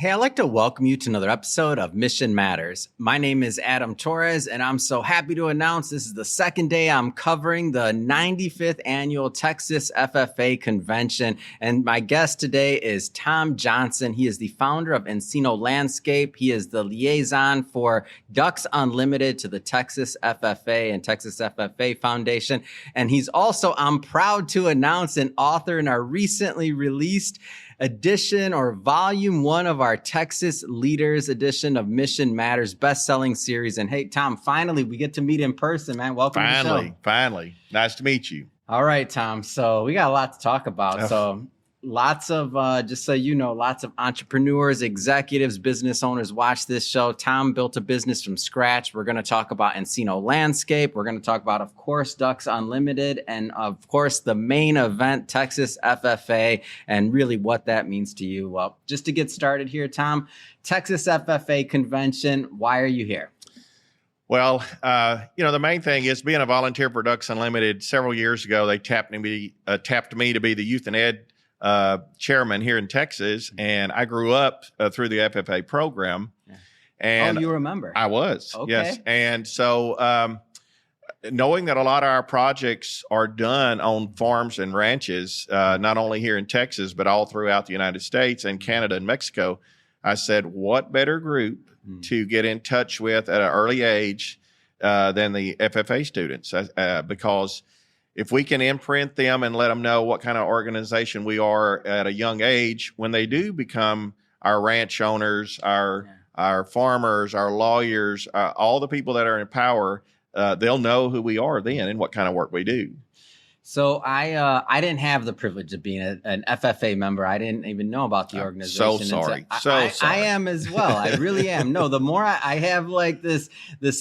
Hey, I'd like to welcome you to another episode of Mission Matters. My name is Adam Torres, and I'm so happy to announce this is the second day I'm covering the 95th Annual Texas FFA Convention. And my guest today is Tom Johnson. He is the founder of Encino Landscape. He is the liaison for Ducks Unlimited to the Texas FFA and Texas FFA Foundation. And he's also, I'm proud to announce, an author in our recently released edition or volume 1 of our Texas Leaders edition of Mission Matters best-selling series. And hey, Tom, finally, we get to meet in person, man. Welcome to the show. Finally. Nice to meet you. All right, Tom. So we got a lot to talk about. So lots of, just so you know, lots of entrepreneurs, executives, business owners watch this show. Tom built a business from scratch. We're going to talk about Encino Landscape. We're going to talk about, of course, Ducks Unlimited, and of course, the main event, Texas FFA, and really what that means to you. Well, just to get started here, Tom, Texas FFA Convention, why are you here? Well, the main thing is being a volunteer for Ducks Unlimited. Several years ago, they tapped me to be the youth and ed chairman here in Texas, and I grew up through the FFA program. Yeah. And you remember? I was, okay. Yes. And so knowing that a lot of our projects are done on farms and ranches, not only here in Texas, but all throughout the United States and Canada and Mexico, I said, what better group to get in touch with at an early age than the FFA students? Because if we can imprint them and let them know what kind of organization we are at a young age, when they do become our ranch owners, our farmers, our lawyers, all the people that are in power, they'll know who we are then and what kind of work we do. So I didn't have the privilege of being an FFA member. I didn't even know about the organization. So sorry. I am as well. I really am. No, the more I have like this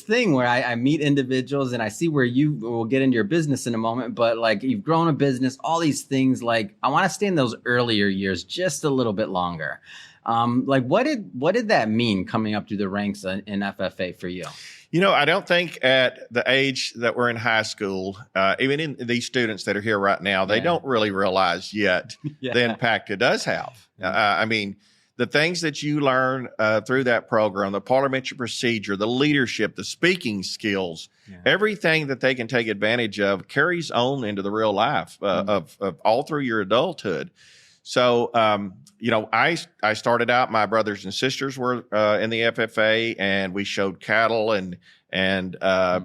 thing where I meet individuals and I see where will get into your business in a moment, but like you've grown a business, all these things, like I want to stay in those earlier years just a little bit longer. Like what did that mean coming up through the ranks in FFA for you? I don't think at the age that we're in high school, even in these students that are here right now, they don't really realize yet the impact it does have. I mean, the things that you learn through that program, the parliamentary procedure, the leadership, the speaking skills, everything that they can take advantage of carries on into the real life of all through your adulthood. So, I started out, my brothers and sisters were in the FFA, and we showed cattle and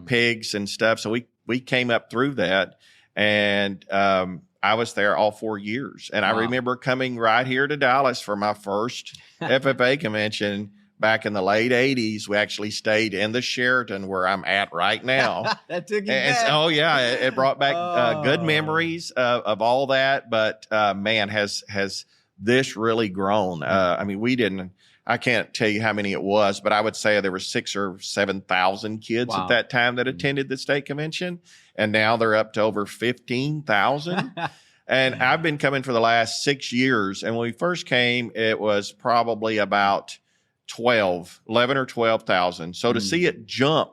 pigs and stuff. So we came up through that, and I was there all 4 years. And I remember coming right here to Dallas for my first FFA convention back in the late 80s. We actually stayed in the Sheraton where I'm at right now. That took you back. Oh, yeah. It brought back good memories of all that. But, man, has this really grown? I mean, I can't tell you how many it was, but I would say there were 6,000 or 7,000 kids at that time that attended the state convention. And now they're up to over 15,000. And I've been coming for the last 6 years. And when we first came, it was probably about 11 or 12,000. So to see it jump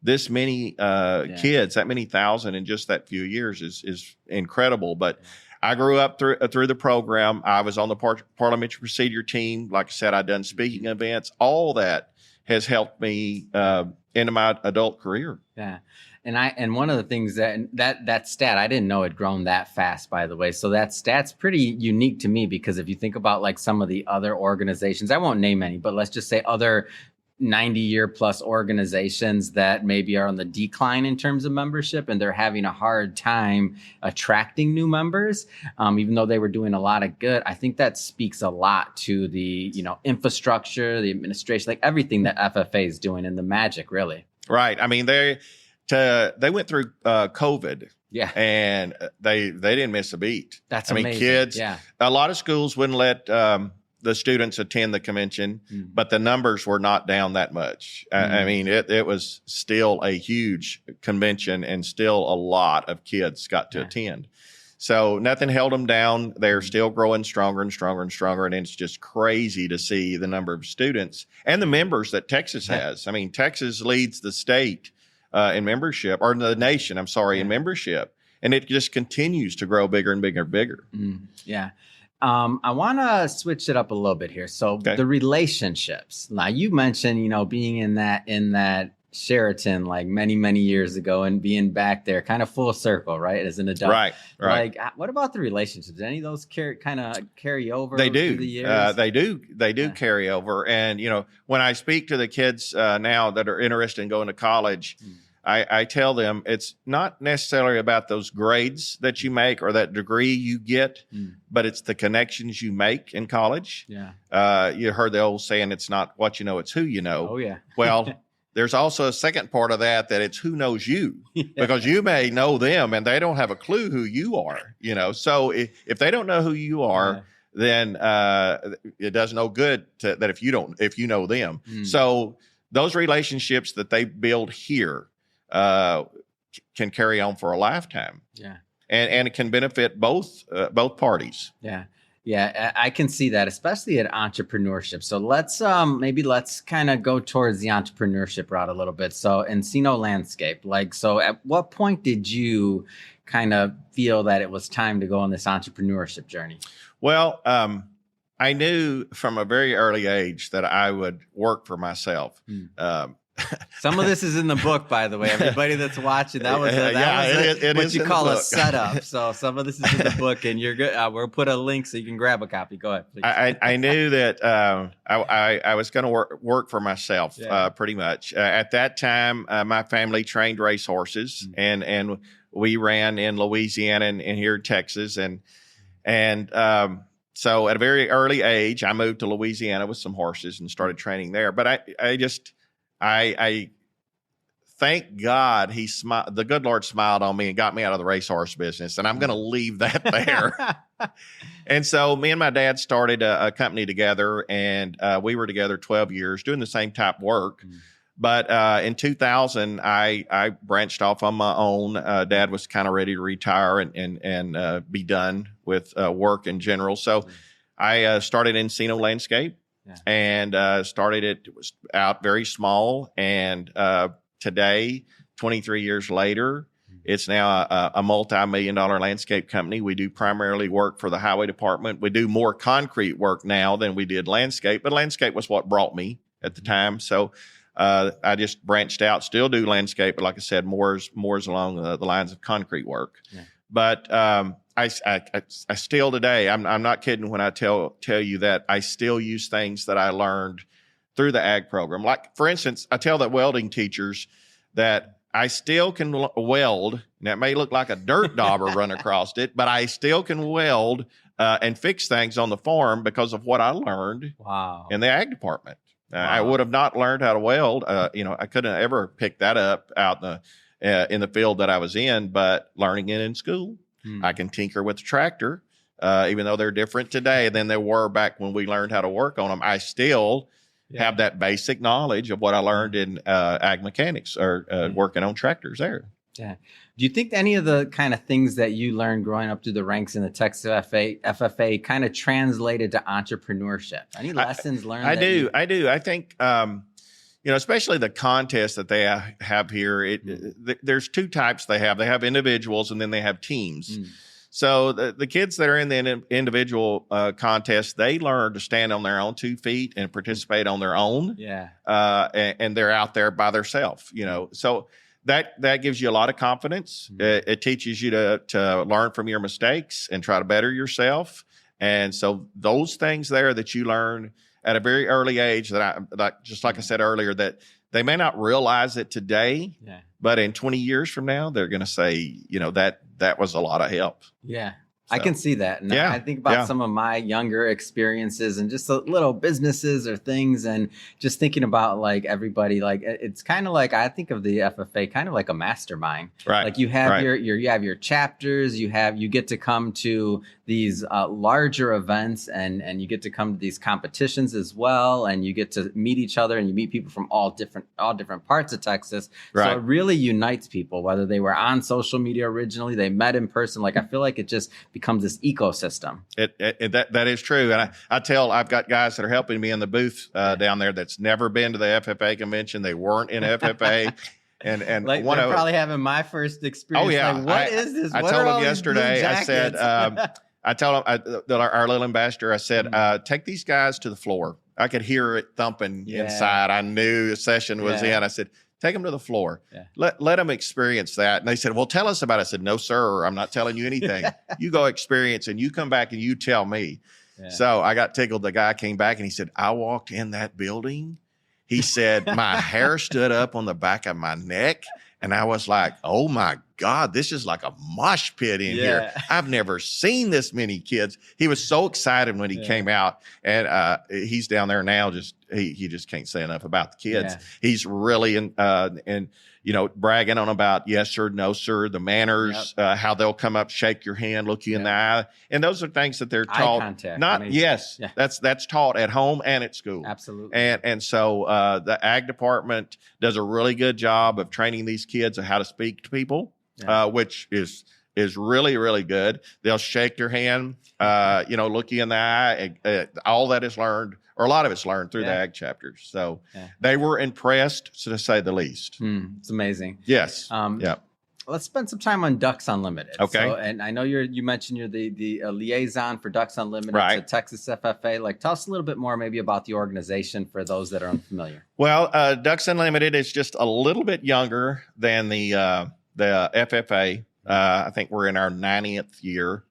this many kids, that many thousand in just that few years is incredible. But I grew up through the program. I was on the parliamentary procedure team. Like I said, I'd done speaking events. All that has helped me into my adult career. Yeah. And one of the things that stat, I didn't know it grown that fast, by the way. So that stat's pretty unique to me, because if you think about like some of the other organizations, I won't name any, but let's just say other 90-year plus organizations that maybe are on the decline in terms of membership, and they're having a hard time attracting new members, even though they were doing a lot of good. I think that speaks a lot to the infrastructure, the administration, like everything that FFA is doing, and the magic, really. Right. I mean, they went through COVID. Yeah. And they didn't miss a beat. That's amazing. I mean, kids, a lot of schools wouldn't let the students attend the convention, but the numbers were not down that much. I mean, it was still a huge convention, and still a lot of kids got to attend. So nothing held them down. They're still growing stronger and stronger and stronger. And it's just crazy to see the number of students and the members that Texas has. I mean, Texas leads the state in membership, or the nation, I'm sorry, in membership. And it just continues to grow bigger and bigger and bigger. Yeah. I want to switch it up a little bit here. So Okay. the relationships. Now you mentioned, being in that Sheraton like many years ago and being back there, kind of full circle, right? As an adult, Right. Like, what about the relationships? Do any of those carry over? They do. Through the years? They do carry over. And when I speak to the kids now that are interested in going to college. I tell them it's not necessarily about those grades that you make or that degree you get, but it's the connections you make in college. Yeah. You heard the old saying, it's not what you know, it's who you know. Oh, yeah. Well, there's also a second part of that it's who knows you, because you may know them and they don't have a clue who you are, So if they don't know who you are, then it does no good that if you know them. So those relationships that they build here can carry on for a lifetime. Yeah. And it can benefit both parties. Yeah. Yeah, I can see that, especially at entrepreneurship. So let's kind of go towards the entrepreneurship route a little bit. So Encino Landscape, so at what point did you kind of feel that it was time to go on this entrepreneurship journey? Well, I knew from a very early age that I would work for myself. Some of this is in the book, by the way. Everybody that's watching, that was it what is you in call the a book. setup. So some of this is in the book, and you're good. We'll put a link so you can grab a copy. Go ahead, please. I knew that I was going to work for myself, pretty much. At that time, my family trained racehorses, and we ran in Louisiana and here in Texas, and so at a very early age, I moved to Louisiana with some horses and started training there. But I thank God the good Lord smiled on me and got me out of the racehorse business, and I'm going to leave that there. And so me and my dad started a company together, and we were together 12 years doing the same type of work. But in 2000, I branched off on my own. Dad was kind of ready to retire and be done with work in general. So I started Encino Landscape. And started it was out very small. And today, 23 years later, it's now a multi-million-dollar landscape company. We do primarily work for the highway department. We do more concrete work now than we did landscape, but landscape was what brought me at the time. So I just branched out, still do landscape, but like I said, more is along the lines of concrete work. Yeah. But I still today, I'm not kidding when I tell you that I still use things that I learned through the ag program. Like, for instance, I tell the welding teachers that I still can weld, and that may look like a dirt dauber run across it, but I still can weld and fix things on the farm because of what I learned in the ag department. I would have not learned how to weld. I couldn't have ever picked that up out in the field that I was in, but learning it in school. I can tinker with the tractor, even though they're different today than they were back when we learned how to work on them. I still have that basic knowledge of what I learned in ag mechanics or working on tractors there. Yeah. Do you think any of the kind of things that you learned growing up through the ranks in the Texas FFA kind of translated to entrepreneurship? Any lessons learned? I do. I think, especially the contests that they have here, there's two types they have. They have individuals and then they have teams. So the kids that are in the individual contest, they learn to stand on their own 2 feet and participate on their own. Yeah. And they're out there by themselves, So that gives you a lot of confidence. It teaches you to learn from your mistakes and try to better yourself. And so those things there that you learn at a very early age just like I said earlier, that they may not realize it today, but in 20 years from now, they're going to say, that was a lot of help. Yeah. So, I can see that. And I think about some of my younger experiences and just little businesses or things, and just thinking about like everybody, like it's kind of like, I think of the FFA kind of like a mastermind. Right. Like you have you have your chapters, you get to come to these larger events and you get to come to these competitions as well. And you get to meet each other and you meet people from all different parts of Texas. Right. So it really unites people, whether they were on social media originally, they met in person. Like I feel like it just becomes this ecosystem. That is true. And I've got guys that are helping me in the booth down there that's never been to the FFA convention. They weren't in FFA. And like they're probably having my first experience. Oh yeah. Like, what is this? I told them yesterday, I said, I told him, our little ambassador, I said, take these guys to the floor. I could hear it thumping inside. I knew a session was in. I said, take them to the floor. Let them experience that. And they said, well, tell us about it. I said, no, sir, I'm not telling you anything. You go experience and you come back and you tell me. So I got tickled. The guy came back and he said, I walked in that building. He said, my hair stood up on the back of my neck. And I was like, oh my God, this is like a mosh pit in here. I've never seen this many kids. He was so excited when he came out, and he's down there now. He just can't say enough about the kids. He's really bragging on about yes sir, no sir, the manners, how they'll come up, shake your hand, look you in the eye, and those are things that they're taught. Eye contact. That's taught at home and at school. Absolutely. And so the ag department does a really good job of training these kids on how to speak to people, which is really, really good. They'll shake your hand, look you in the eye. All that is learned, or a lot of it's learned through the ag chapters. So they were impressed, to say the least. It's amazing. Yes. Let's spend some time on Ducks Unlimited. Okay. So, and I know you mentioned you're the liaison for Ducks Unlimited to Texas FFA. Like, tell us a little bit more maybe about the organization for those that are unfamiliar. Well, Ducks Unlimited is just a little bit younger than the FFA. I think we're in our 90th year,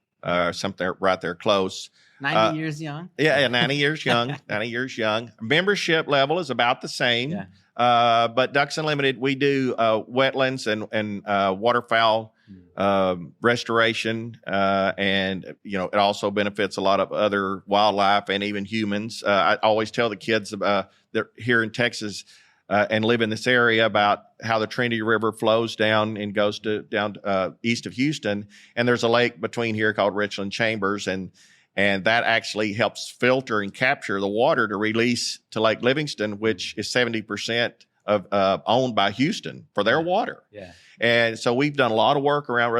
something right there close. 90 years young? Yeah, 90 years young. 90 years young. Membership level is about the same. But Ducks Unlimited, we do wetlands and waterfowl restoration. And, it also benefits a lot of other wildlife and even humans. I always tell the kids that here in Texas and live in this area about how the Trinity River flows down and goes down east of Houston. And there's a lake between here called Richland Chambers, and that actually helps filter and capture the water to release to Lake Livingston, which is 70% owned by Houston for their water. And so we've done a lot of work around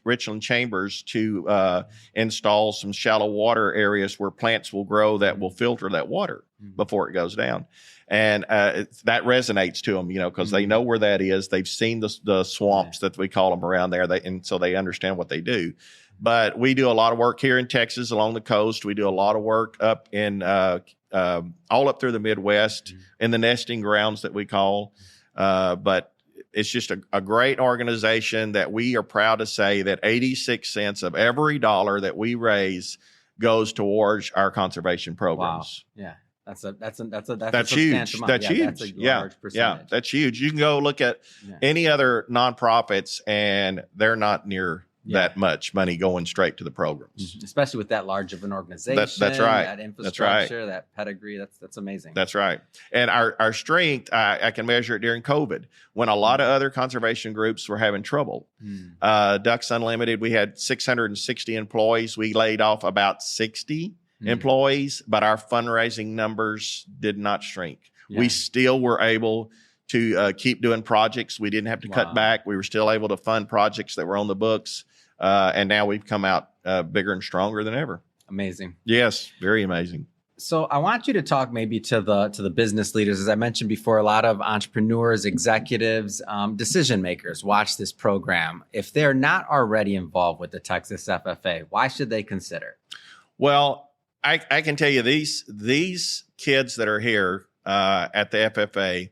Richland Chambers to install some shallow water areas where plants will grow that will filter that water before it goes down. And that resonates to them, because they know where that is. They've seen the swamps that we call them around there, and so they understand what they do. But we do a lot of work here in Texas along the coast. We do a lot of work up in all up through the Midwest in the nesting grounds that we call. But it's just a great organization that we are proud to say that 86 cents of every dollar that we raise goes towards our conservation programs. Wow. Yeah. That's huge. That's huge. That's a large percentage. Yeah, that's huge. You can go look at any other nonprofits, and they're not near that much money going straight to the programs, especially with that large of an organization. That's right. That infrastructure, that pedigree. That's amazing. That's right. And our strength, I can measure it during COVID when a lot of other conservation groups were having trouble. Ducks Unlimited, we had 660 employees. We laid off about 60 employees, but our fundraising numbers did not shrink. We still were able to keep doing projects. We didn't have to cut back. We were still able to fund projects that were on the books. And now we've come out bigger and stronger than ever. Amazing. Yes, very amazing. So I want you to talk maybe to the business leaders. As I mentioned before, a lot of entrepreneurs, executives, decision makers watch this program. If they're not already involved with the Texas FFA, why should they consider? Well, I can tell you these kids that are here at the FFA,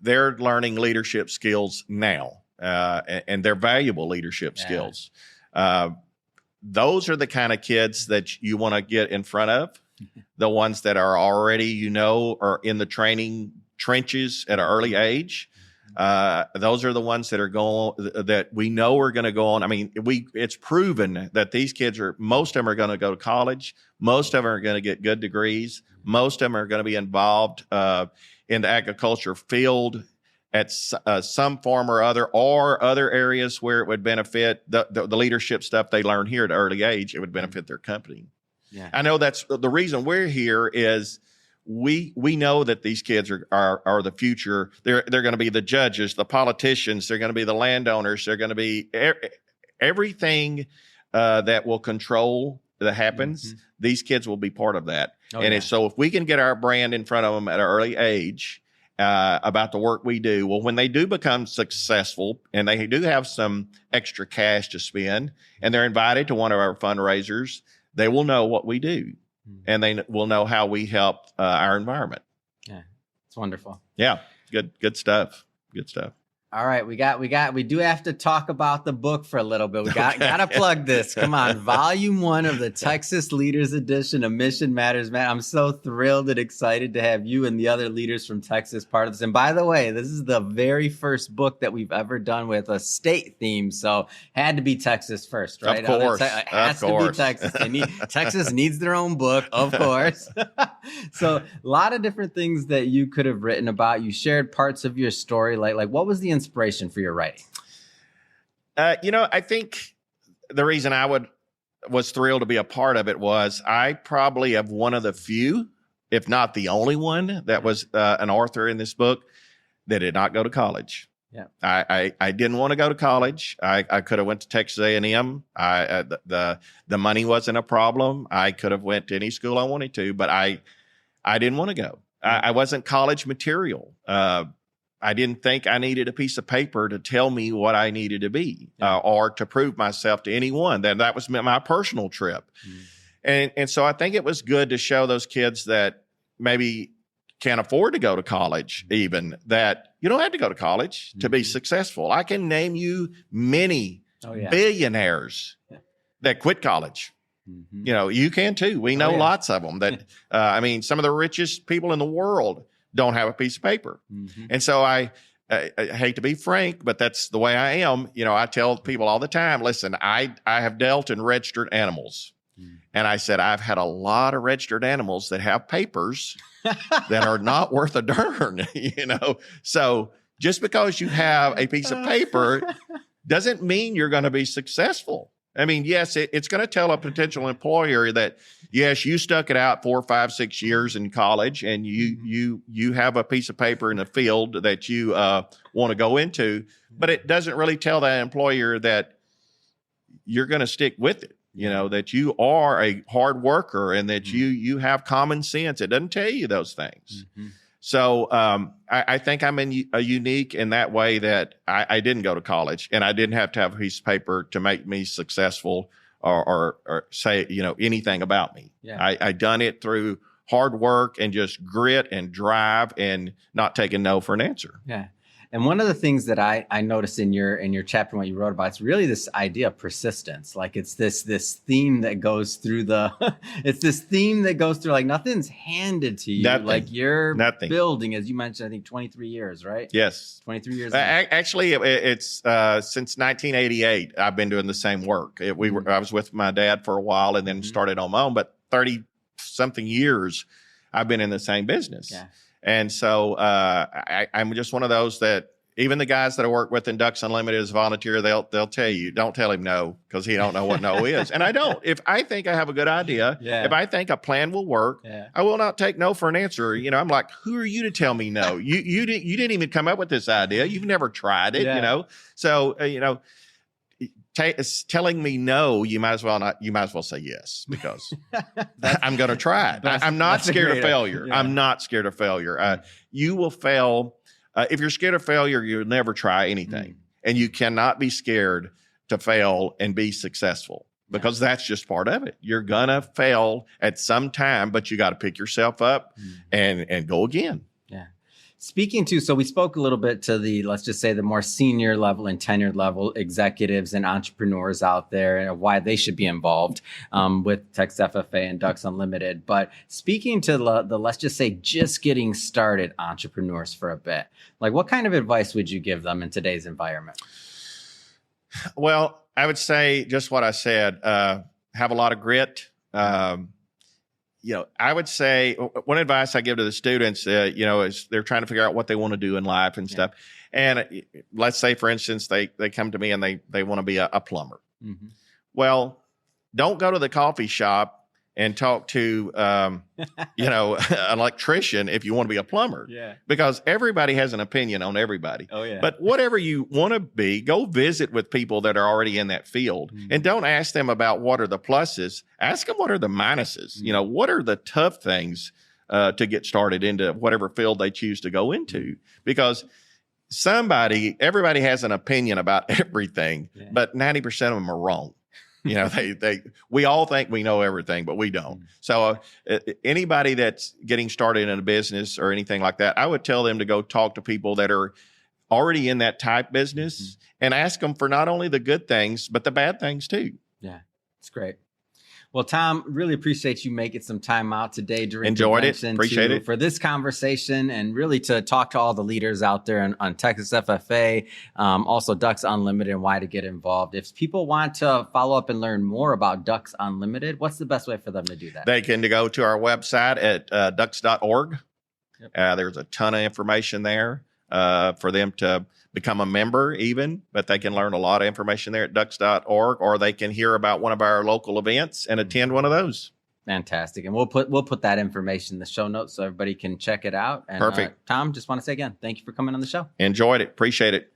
they're learning leadership skills now, and they're valuable leadership skills. Those are the kind of kids that you want to get in front of, the ones that are already, are in the training trenches at an early age. Those are the ones that we know are going to go on. I mean, it's proven that these kids most of them are going to go to college. Most of them are going to get good degrees. Most of them are going to be involved in the agriculture field at some form or other areas where it would benefit the leadership stuff they learn here at an early age. It would benefit their company. Yeah. I know that's the reason we're here is we know that these kids are the future. They're going to be the judges, the politicians. They're going to be the landowners. They're going to be everything that will control that happens. Mm-hmm. These kids will be part of that. So if we can get our brand in front of them at an early age about the work we do. Well, when they do become successful and they do have some extra cash to spend and they're invited to one of our fundraisers, they will know what we do and they will know how we help our environment. Yeah, it's wonderful. Yeah, good stuff. Good stuff. All right, we do have to talk about the book for a little bit. We gotta plug this. Come on, Volume 1 of the Texas Leaders Edition of Mission Matters. Man, I'm so thrilled and excited to have you and the other leaders from Texas part of this. And by the way, this is the very first book that we've ever done with a state theme, so had to be Texas first, right? Of course, it has to be Texas. Texas needs their own book, of course. So a lot of different things that you could have written about. You shared parts of your story, like what was the inspiration for your writing? I think the reason I was thrilled to be a part of it was I probably have one of the few, if not the only one, that was an author in this book that did not go to college. Yeah, I didn't want to go to college. I could have went to Texas A&M. The money wasn't a problem. I could have went to any school I wanted to, but I didn't want to go. I wasn't college material. I didn't think I needed a piece of paper to tell me what I needed to be or to prove myself to anyone. That was my personal trip. And so I think it was good to show those kids that maybe can't afford to go to college, even that you don't have to go to college to be successful. I can name you many billionaires that quit college. You can too. We know lots of them that, some of the richest people in the world don't have a piece of paper. And so I hate to be frank, but that's the way I am. I tell people all the time, listen, I have dealt in registered animals. And I said, I've had a lot of registered animals that have papers that are not worth a darn, So just because you have a piece of paper doesn't mean you're going to be successful. Yes, it's going to tell a potential employer that, yes, you stuck it out 4, 5, 6 years in college and you have a piece of paper in the field that you want to go into, but it doesn't really tell that employer that you're going to stick with it, that you are a hard worker and that you have common sense. It doesn't tell you those things. So I think I'm unique in that way that I didn't go to college and I didn't have to have a piece of paper to make me successful or say, anything about me. Yeah. I done it through hard work and just grit and drive and not taking no for an answer. Yeah. And one of the things that I noticed in your chapter, what you wrote about, it's really this idea of persistence. Like it's this theme that goes through like nothing's handed to you. Nothing. Like you're building, as you mentioned, I think 23 years, right? Yes. 23 years. Actually, it's since 1988, I've been doing the same work. I was with my dad for a while and then started on my own, but 30 something years, I've been in the same business. Yeah. And so I'm just one of those that even the guys that I work with in Ducks Unlimited as a volunteer, they'll tell you, don't tell him no, because he don't know what no is. And I don't. If I think I have a good idea, if I think a plan will work, I will not take no for an answer. I'm like, who are you to tell me no? You didn't even come up with this idea. You've never tried it, So, telling me no, you might as well say yes, because I'm going to try it. I'm not scared of failure. I'm not scared of failure. You will fail. If you're scared of failure, you'll never try anything. And you cannot be scared to fail and be successful, because that's just part of it. You're going to fail at some time, but you got to pick yourself up and go again. Yeah. Speaking to, so we spoke a little bit to let's just say the more senior level and tenured level executives and entrepreneurs out there and why they should be involved with Texas FFA and Ducks Unlimited. But speaking to the let's just say just getting started entrepreneurs for a bit, like what kind of advice would you give them in today's environment? Well, I would say just what I said, have a lot of grit. I would say one advice I give to the students, is they're trying to figure out what they want to do in life and stuff. And let's say, for instance, they come to me and they want to be a plumber. Well, don't go to the coffee shop and talk to, an electrician if you want to be a plumber. Yeah. Because everybody has an opinion on everybody. Oh, yeah. But whatever you want to be, go visit with people that are already in that field. And don't ask them about what are the pluses. Ask them what are the minuses. What are the tough things to get started into whatever field they choose to go into, because everybody has an opinion about everything, but 90% of them are wrong. We all think we know everything, but we don't. So anybody that's getting started in a business or anything like that, I would tell them to go talk to people that are already in that type business and ask them for not only the good things, but the bad things too. Yeah, it's great. Well, Tom, really appreciate you making some time out today during Enjoyed it. Appreciate it. For this conversation and really to talk to all the leaders out there on Texas FFA, also Ducks Unlimited and why to get involved. If people want to follow up and learn more about Ducks Unlimited, what's the best way for them to do that? They can go to our website at ducks.org. Yep. There's a ton of information there for them to become a member even, but they can learn a lot of information there at ducks.org, or they can hear about one of our local events and attend one of those. Fantastic. And we'll put that information in the show notes so everybody can check it out. And, Perfect. Tom, just want to say again, thank you for coming on the show. Enjoyed it. Appreciate it.